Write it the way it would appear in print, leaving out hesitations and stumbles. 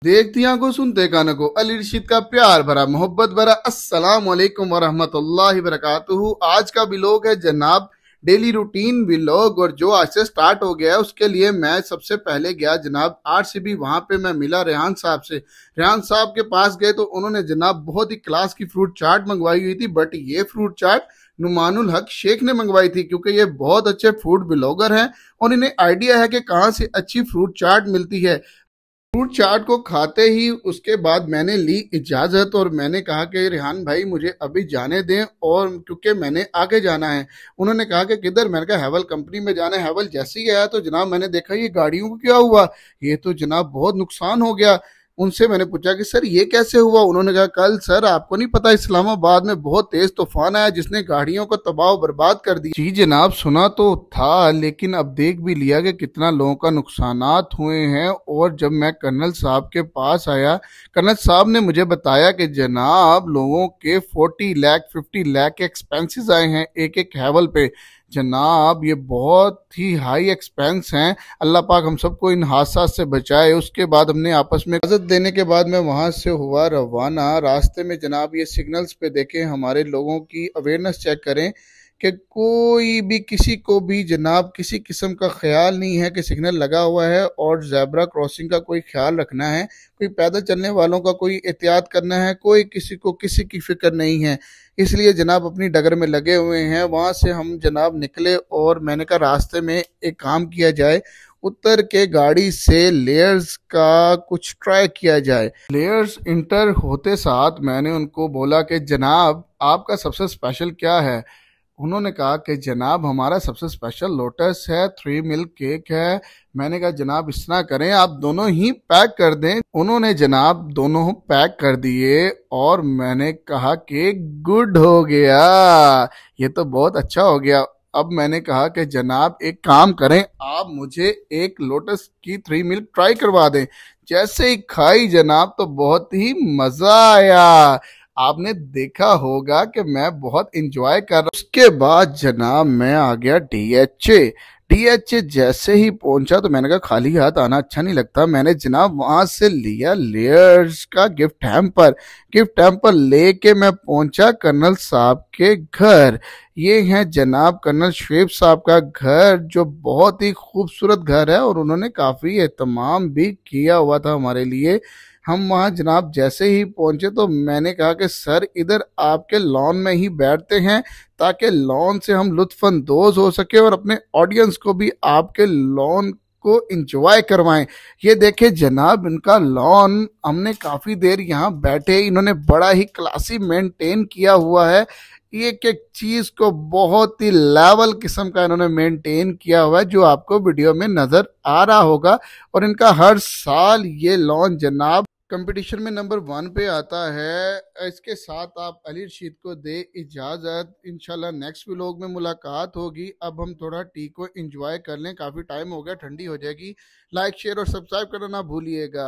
देखती आंखों सुनते कानों को अली रशीद का प्यार भरा मोहब्बत भरा अस्सलाम वालेकुम वरहमतुल्लाहि वबरकातुहू। आज का व्लॉग है जनाब डेली रूटीन व्लॉग, और जो आज से स्टार्ट हो गया है उसके लिए मैं सबसे पहले गया जनाब आरसीबी। वहां पे मैं मिला रेहान साहब से। रेहान साहब के पास गए तो उन्होंने जनाब बहुत ही क्लास की फ्रूट चाट मंगवाई हुई थी, बट ये फ्रूट चाट नुमानुल हक शेख ने मंगवाई थी, क्योंकि ये बहुत अच्छे फूड ब्लॉगर हैं और इन्हें आइडिया है कि कहाँ से अच्छी फ्रूट चाट मिलती है। फ्रूट चाट को खाते ही उसके बाद मैंने ली इजाजत और मैंने कहा कि रेहान भाई मुझे अभी जाने दें, और क्योंकि मैंने आगे जाना है। उन्होंने कहा कि किधर? मैंने कहा हैवल कंपनी में जाना है। हैवल जैसे ही आया तो जनाब मैंने देखा ये गाड़ियों को क्या हुआ, ये तो जनाब बहुत नुकसान हो गया। उनसे मैंने पूछा कि सर ये कैसे हुआ? उन्होंने कहा कल सर आपको नहीं पता इस्लामाबाद में बहुत तेज तूफान आया जिसने गाड़ियों को तबाह बर्बाद कर दिया। जी जनाब सुना तो था, लेकिन अब देख भी लिया कि कितना लोगों का नुकसानात हुए हैं। और जब मैं कर्नल साहब के पास आया, कर्नल साहब ने मुझे बताया कि जनाब लोगों के 40 लाख 50 लाख के एक्सपेंसेस आए हैं एक एक हैवल पे। जनाब ये बहुत ही हाई एक्सपेंस हैं। अल्लाह पाक हम सबको इन हादसा से बचाए। उसके बाद हमने आपस में इजाजत देने के बाद मैं वहां से हुआ रवाना। रास्ते में जनाब ये सिग्नल्स पे देखें, हमारे लोगों की अवेयरनेस चेक करें कि कोई भी किसी को भी जनाब किसी किस्म का ख्याल नहीं है कि सिग्नल लगा हुआ है और ज़ेब्रा क्रॉसिंग का कोई ख्याल रखना है, कोई पैदल चलने वालों का कोई एहतियात करना है, कोई किसी को किसी की फिक्र नहीं है। इसलिए जनाब अपनी डगर में लगे हुए हैं। वहां से हम जनाब निकले और मैंने कहा रास्ते में एक काम किया जाए, उतर के गाड़ी से लेयर्स का कुछ ट्राई किया जाए। लेयर्स इंटर होते साथ मैंने उनको बोला कि जनाब आपका सबसे स्पेशल क्या है? उन्होंने कहा कि जनाब हमारा सबसे स्पेशल लोटस है, 3 मिल्क केक है। मैंने कहा जनाब इस तरह करें आप दोनों ही पैक कर दें। उन्होंने जनाब दोनों पैक कर दिए और मैंने कहा कि गुड हो गया, ये तो बहुत अच्छा हो गया। अब मैंने कहा कि जनाब एक काम करें, आप मुझे एक लोटस की 3 मिल्क ट्राई करवा दें। जैसे ही खाई जनाब तो बहुत ही मजा आया। आपने देखा होगा कि मैं बहुत इंजॉय कर रहा। उसके बाद जनाब मैं आ गया डीएचए। डीएचए जैसे ही पहुंचा तो मैंने कहा खाली हाथ आना अच्छा नहीं लगता। मैंने जनाब वहां से लिया लेयर्स का गिफ्ट हैम्पर। गिफ्ट हैम्पर लेके मैं पहुंचा कर्नल साहब के घर। ये है जनाब कर्नल शुएब साहब का घर, जो बहुत ही खूबसूरत घर है और उन्होंने काफी एहतमाम भी किया हुआ था हमारे लिए। हम वहाँ जनाब जैसे ही पहुंचे तो मैंने कहा कि सर इधर आपके लॉन में ही बैठते हैं ताकि लॉन से हम लुत्फानंदोज हो सके और अपने ऑडियंस को भी आपके लॉन को इंजॉय करवाएं। ये देखे जनाब इनका लॉन, हमने काफी देर यहाँ बैठे, इन्होंने बड़ा ही क्लासी मेंटेन किया हुआ है। एक एक चीज को बहुत ही लेवल किस्म का इन्होंने मेंटेन किया हुआ है, जो आपको वीडियो में नजर आ रहा होगा। और इनका हर साल ये लॉन जनाब कंपटीशन में नंबर 1 पे आता है। इसके साथ आप अली रशीद को दे इजाज़त। इंशाल्लाह नेक्स्ट व्लॉग में मुलाकात होगी। अब हम थोड़ा टी को एंजॉय कर लें, काफ़ी टाइम हो गया, ठंडी हो जाएगी। लाइक शेयर और सब्सक्राइब करना ना भूलिएगा।